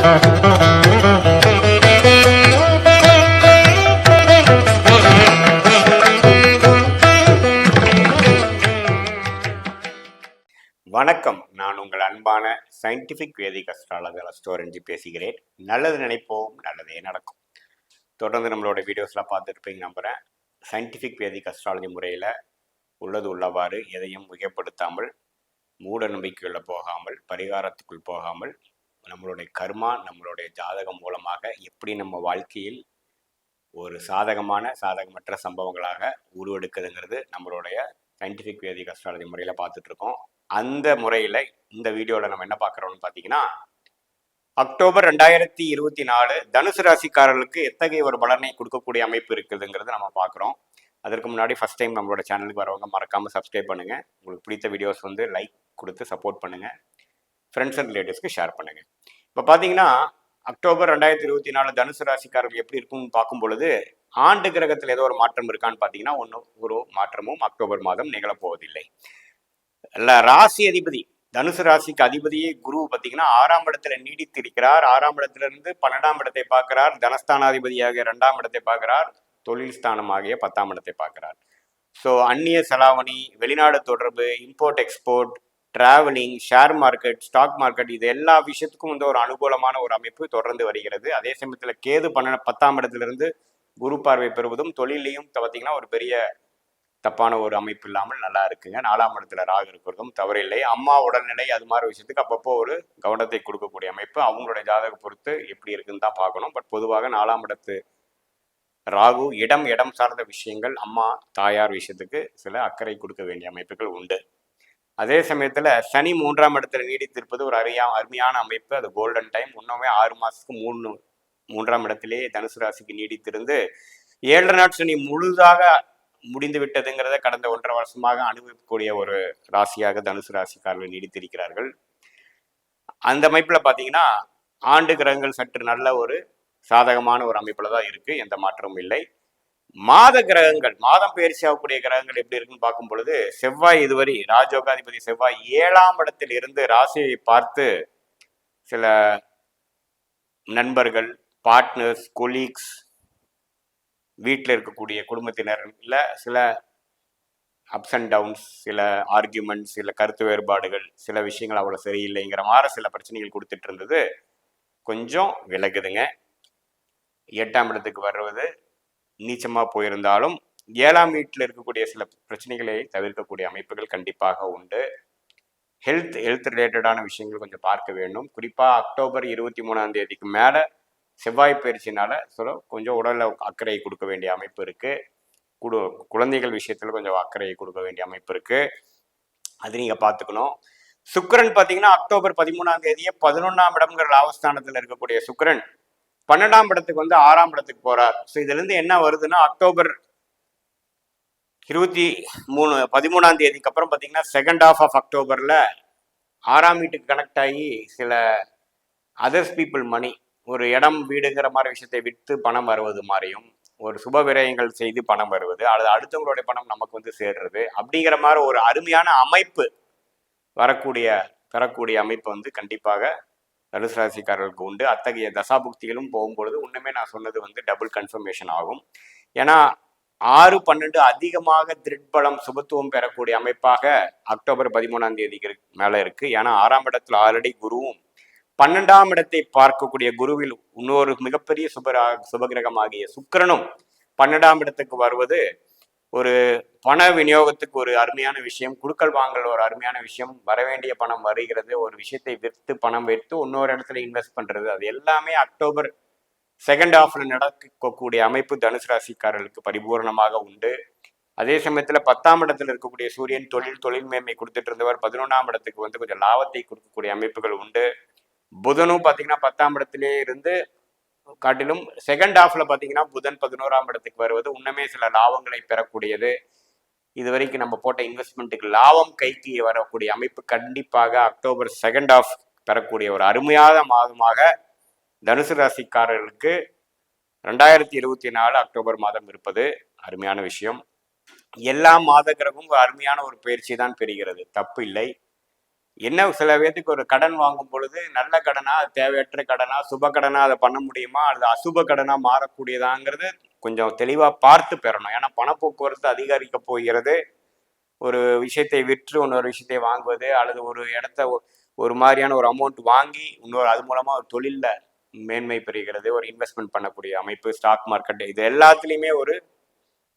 வணக்கம். நான் உங்கள் அன்பான சயின்டிஃபிக் வேதிக் அஸ்ட்ராலஜர் அஸ்ட்ரோரஞ்சி பேசுகிறேன். நல்லது நினைப்போம், நல்லதே நடக்கும். தொடர்ந்து நம்மளோட வீடியோஸ்லாம் பார்த்துருப்பீங்க நம்புகிறேன். சயின்டிஃபிக் வேதிக் அஸ்ட்ராலஜி முறையில் உள்ளது உள்ளவாறு எதையும் மிகப்படுத்தாமல், மூட நம்பிக்கைகளில் போகாமல், பரிகாரத்துக்குள் போகாமல், நம்மளுடைய கர்மா, நம்மளுடைய ஜாதகம் மூலமாக எப்படி நம்ம வாழ்க்கையில் ஒரு சாதகமற்ற சம்பவங்களாக உருவெடுக்குதுங்கிறது நம்மளுடைய சயின்டிஃபிக் வேதிக் அஸ்ட்ராலஜி முறையில் பார்த்துட்ருக்கோம். அந்த முறையில் இந்த வீடியோவில் நம்ம என்ன பார்க்குறோம்னு பார்த்தீங்கன்னா, அக்டோபர் 2024 தனுசு ராசிக்காரர்களுக்கு எத்தகைய ஒரு பலனை கொடுக்கக்கூடிய அமைப்பு இருக்குதுங்கிறது நம்ம பார்க்குறோம். அதற்கு முன்னாடி ஃபஸ்ட் டைம் நம்மளோட சேனலுக்கு வரவங்க மறக்காமல் சப்ஸ்கிரைப் பண்ணுங்கள். உங்களுக்கு பிடித்த வீடியோஸ் லைக் கொடுத்து சப்போர்ட் பண்ணுங்கள். ஃப்ரெண்ட்ஸ் அண்ட் ரிலேட்டிவ்ஸ்க்கு ஷேர் பண்ணுங்கள். இப்போ பார்த்தீங்கன்னா, அக்டோபர் 2024 தனுசு ராசிக்காரர்கள் எப்படி இருக்குன்னு பார்க்கும் பொழுது, ஆண்டு கிரகத்தில் ஏதோ ஒரு மாற்றம் இருக்கான்னு பார்த்தீங்கன்னா, ஒரு மாற்றமும் அக்டோபர் மாதம் நிகழப்போவதில்லை. ராசி அதிபதி, தனுசு ராசிக்கு அதிபதியே குரு பார்த்தீங்கன்னா 6ஆம் இடத்துல நீடித்து இருக்கிறார். 6ஆம் இடத்துல இருந்து 12ஆம் இடத்தை பார்க்கிறார். தனஸ்தானாதிபதியாக 2ஆம் இடத்தை பார்க்கிறார். தொழில் ஸ்தானமாகிய 10ஆம் இடத்தை பார்க்கிறார். ஸோ அந்நிய செலாவணி, வெளிநாடு தொடர்பு, import export, travelling, share market, stock market, இது எல்லா விஷயத்துக்கும் ஒரு அனுகூலமான ஒரு அமைப்பு தொடர்ந்து வருகிறது. அதே சமயத்தில் கேது 10ஆம் இடத்துல இருந்து குரு பார்வை பெறுவதும் தொழிலையும் பார்த்தீங்கன்னா ஒரு பெரிய தப்பான ஒரு அமைப்பு இல்லாமல் நல்லா இருக்குங்க. 4ஆம் இடத்துல ராகு இருக்கிறதும் தவறில்லை. அம்மா உடல்நிலை அது மாதிரி விஷயத்துக்கு அப்பப்போ ஒரு கவனத்தை கொடுக்கக்கூடிய அமைப்பு அவங்களுடைய ஜாதக பொறுத்து எப்படி இருக்குன்னு தான் பார்க்கணும். பட் பொதுவாக 4ஆம் இடத்து ராகு இடம் சார்ந்த விஷயங்கள், அம்மா தாயார் விஷயத்துக்கு சில அக்கறை கொடுக்க வேண்டிய அமைப்புகள் உண்டு. அதே சமயத்தில் சனி 3ஆம் இடத்துல நீடித்திருப்பது ஒரு அருமையான அமைப்பு. அது கோல்டன் டைம். இன்னுமே 6 மாதத்துக்கு 3ஆம் இடத்திலே தனுசு ராசிக்கு நீடித்திருந்து 7 நாட் சனி முழுதாக முடிந்து விட்டதுங்கிறத கடந்த 1.5 வருஷமாக அனுபவிக்கக்கூடிய ஒரு ராசியாக தனுசு ராசிக்காரர்கள் நீடித்திருக்கிறார்கள். அந்த அமைப்பில் பார்த்தீங்கன்னா ஆண்டு கிரகங்கள் சற்று நல்ல ஒரு சாதகமான ஒரு அமைப்பில் தான் இருக்குது. எந்த மாற்றமும் இல்லை. மாத கிரகங்கள், மாதம் பயிற்சி ஆகக்கூடிய கிரகங்கள் எப்படி இருக்குன்னு பார்க்கும் பொழுது, செவ்வாய் இதுவரை ராஜயோகாதிபதி செவ்வாய் 7ஆம் இடத்தில் இருந்து ராசியை பார்த்து சில நண்பர்கள், பார்ட்னர்ஸ், கொலீக்ஸ், வீட்டில் இருக்கக்கூடிய குடும்பத்தினர் இல்லை சில அப்ஸ் அண்ட் டவுன்ஸ், சில ஆர்கியூமெண்ட்ஸ், சில கருத்து வேறுபாடுகள், சில விஷயங்கள் அவ்வளோ சரியில்லைங்கிற மாதிரி சில பிரச்சனைகள் கொடுத்துட்டு இருந்தது கொஞ்சம் விலகுதுங்க. 8ஆம் இடத்துக்கு வர்றது நீச்சமாக போயிருந்தாலும் 7ஆம் வீட்டில் இருக்கக்கூடிய சில பிரச்சனைகளை தவிர்க்கக்கூடிய அமைப்புகள் கண்டிப்பாக உண்டு. ஹெல்த் ரிலேட்டடான விஷயங்கள் கொஞ்சம் பார்க்க வேண்டும். குறிப்பாக அக்டோபர் 23ஆம் தேதிக்கு மேலே செவ்வாய் பயிற்சினால கொஞ்சம் உடலில் அக்கறை கொடுக்க வேண்டிய அமைப்பு இருக்குது. குழந்தைகள் விஷயத்தில் கொஞ்சம் அக்கறையை கொடுக்க வேண்டிய அமைப்பு இருக்குது. அது நீங்கள் பார்த்துக்கணும். சுக்கிரன் பார்த்தீங்கன்னா அக்டோபர் 13ஆம் தேதியே 11ஆம் இடம்ங்கிற லாபஸ்தானத்தில் இருக்கக்கூடிய சுக்கிரன் 12ஆம் இடத்துக்கு 6ஆம் இடத்துக்கு போகிறார். ஸோ இதுலேருந்து என்ன வருதுன்னா, அக்டோபர் 13ஆம் தேதிக்கு அப்புறம் பார்த்தீங்கன்னா செகண்ட் ஹாஃப் ஆஃப் அக்டோபரில் 6ஆம் வீட்டுக்கு கனெக்ட் ஆகி சில அதர்ஸ் பீப்புள் மணி, ஒரு இடம் வீடுங்கிற மாதிரி விஷயத்தை விற்று பணம் வருவது மாதிரியும், ஒரு சுப விரயங்கள் செய்து பணம் வருவது, அல்லது அடுத்தவங்களுடைய பணம் நமக்கு சேர்றது, அப்படிங்கிற மாதிரி ஒரு அருமையான அமைப்பு பெறக்கூடிய அமைப்பு கண்டிப்பாக தனுசு ராசிக்காரர்களுக்கு உண்டு. அத்தகைய தசாபுக்திகளும் போகும்பொழுது இன்னுமே நான் சொன்னது டபுள் கன்ஃபர்மேஷன் ஆகும். ஏன்னா 6, 12 அதிகமாக திருட்பலம் சுபத்துவம் பெறக்கூடிய அமைப்பாக அக்டோபர் 13ஆம் தேதிக்கு மேலே இருக்கு. ஏன்னா 6ஆம் இடத்துல ஆல்ரெடி குருவும் 12ஆம் இடத்தை பார்க்கக்கூடிய குருவில் இன்னொரு மிகப்பெரிய சுபகிரகமாகிய சுக்கிரனும் 12ஆம் இடத்துக்கு வருவது ஒரு பண விநியோகத்துக்கு ஒரு அருமையான விஷயம். குடுக்கல் வாங்கல் ஒரு அருமையான விஷயம். வரவேண்டிய பணம் வருகிறது. ஒரு விஷயத்தை விற்று பணம் வைத்து இன்னொரு இடத்துல இன்வெஸ்ட் பண்றது, அது எல்லாமே அக்டோபர் செகண்ட் ஹாஃப்ல நடக்கக்கூடிய அமைப்பு தனுசு ராசிக்காரர்களுக்கு பரிபூர்ணமாக உண்டு. அதே சமயத்தில் 10ஆம் இடத்துல இருக்கக்கூடிய சூரியன் தொழில் மேன்மை கொடுத்துட்டு இருந்தவர் 11ஆம் இடத்துக்கு கொஞ்சம் லாபத்தை கொடுக்கக்கூடிய அமைப்புகள் உண்டு. புதனும் பார்த்தீங்கன்னா 10ஆம் இடத்திலே இருந்து காட்டிலும் செகண்ட் ஹாஃப்ல பார்த்தீங்கன்னா புதன் 11ஆம் இடத்துக்கு வருவது இன்னுமே சில லாபங்களை பெறக்கூடியது. இது வரைக்கும் நம்ம போட்ட இன்வெஸ்ட்மெண்ட்டுக்கு லாபம் கைக்கு வரக்கூடிய அமைப்பு கண்டிப்பாக அக்டோபர் செகண்ட் ஹாஃப் பெறக்கூடிய ஒரு அருமையான மாதமாக தனுசு ராசிக்காரர்களுக்கு 2024 அக்டோபர் மாதம் இருப்பது அருமையான விஷயம். எல்லா மாத கிரகமும் அருமையான ஒரு பயிற்சி தான் பெறுகிறது, தப்பு இல்லை. என்ன சில பேர்த்துக்கு ஒரு கடன் வாங்கும் பொழுது நல்ல கடனா, தேவையற்ற கடனா, சுப கடனா அதை பண்ண முடியுமா, அல்லது அசுப கடனா மாறக்கூடியதாங்கிறது கொஞ்சம் தெளிவாக பார்த்து பெறணும். ஏன்னா பணப்போக்குவரத்து அதிகரிக்க போகிறது. ஒரு விஷயத்தை விற்று இன்னொரு விஷயத்தை வாங்குவது, அல்லது ஒரு இடத்த ஒரு மாதிரியான ஒரு அமௌண்ட் வாங்கி இன்னொரு அது மூலமாக ஒரு தொழிலில் மேன்மை பெறுகிறது, ஒரு இன்வெஸ்ட்மெண்ட் பண்ணக்கூடிய அமைப்பு, ஸ்டாக் மார்க்கெட், இது எல்லாத்துலேயுமே ஒரு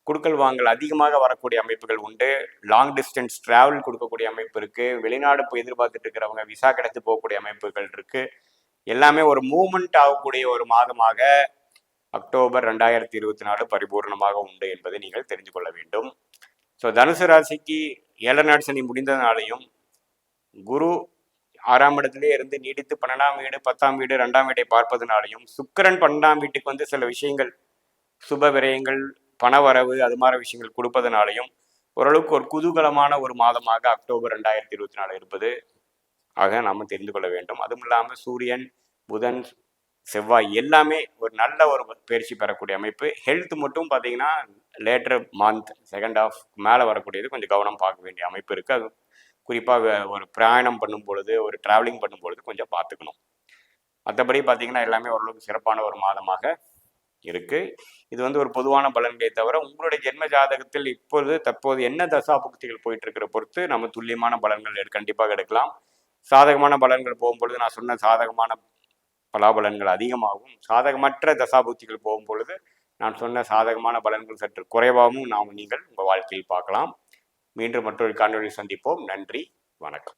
குடுக்கல் வாங்கல் அதிகமாக வரக்கூடிய அமைப்புகள் உண்டு. லாங் டிஸ்டன்ஸ் டிராவல் கொடுக்கக்கூடிய அமைப்பு இருக்குது. வெளிநாடு போய் எதிர்பார்த்துட்டு இருக்கிறவங்க விசா கிடைத்து போகக்கூடிய அமைப்புகள் இருக்குது. எல்லாமே ஒரு மூவ்மெண்ட் ஆகக்கூடிய ஒரு மாதமாக அக்டோபர் 2024 பரிபூர்ணமாக உண்டு என்பதை நீங்கள் தெரிந்து கொள்ள வேண்டும். ஸோ தனுசு ராசிக்கு 7 நாள் சனி முடிந்ததுனாலையும் குரு 6ஆம் இடத்திலே இருந்து நீடித்து 12ஆம் வீடு, 10ஆம் வீடு, 2ஆம் வீட்டை பார்ப்பதனாலையும் சுக்கிரன் 12ஆம் வீட்டுக்கு வந்து சில விஷயங்கள் சுப விரயங்கள், பணவரவு, அது மாதிரி விஷயங்கள் கொடுப்பதனாலையும் ஓரளவுக்கு ஒரு குதூகலமான ஒரு மாதமாக அக்டோபர் 2024 இருப்பது ஆக நாம் தெரிந்து கொள்ள வேண்டும். அதுவும் இல்லாமல் சூரியன், புதன், செவ்வாய் எல்லாமே ஒரு நல்ல ஒரு பயிற்சி பெறக்கூடிய அமைப்பு. ஹெல்த் மட்டும் பார்த்தீங்கன்னா லேட்டர் மந்த் செகண்ட் ஆஃப் மேலே வரக்கூடியது கொஞ்சம் கவனம் பார்க்க வேண்டிய அமைப்பு இருக்குது. அது குறிப்பாக ஒரு பிரயாணம் பண்ணும் பொழுது, ஒரு டிராவலிங் பண்ணும் பொழுது கொஞ்சம் பார்த்துக்கணும். மற்றபடி பார்த்தீங்கன்னா எல்லாமே ஓரளவுக்கு சிறப்பான ஒரு மாதமாக இருக்கு. இது வந்து ஒரு பொதுவான பலன்களை தவிர உங்களுடைய ஜென்ம ஜாதகத்தில் இப்பொழுது தற்போது என்ன தசாபுக்திகள் போயிட்டு இருக்கிற பொறுத்து நம்ம துல்லியமான பலன்கள் கண்டிப்பாக எடுக்கலாம். சாதகமான பலன்கள் போகும்பொழுது நான் சொன்ன சாதகமான பலாபலன்கள் அதிகமாகவும், சாதகமற்ற தசாபுக்திகள் போகும் பொழுது நான் சொன்ன சாதகமான பலன்கள் சற்று குறைவாகவும் நீங்கள் உங்கள் வாழ்க்கையில் பார்க்கலாம். மீண்டும் மற்றொரு காணொலியில் சந்திப்போம். நன்றி, வணக்கம்.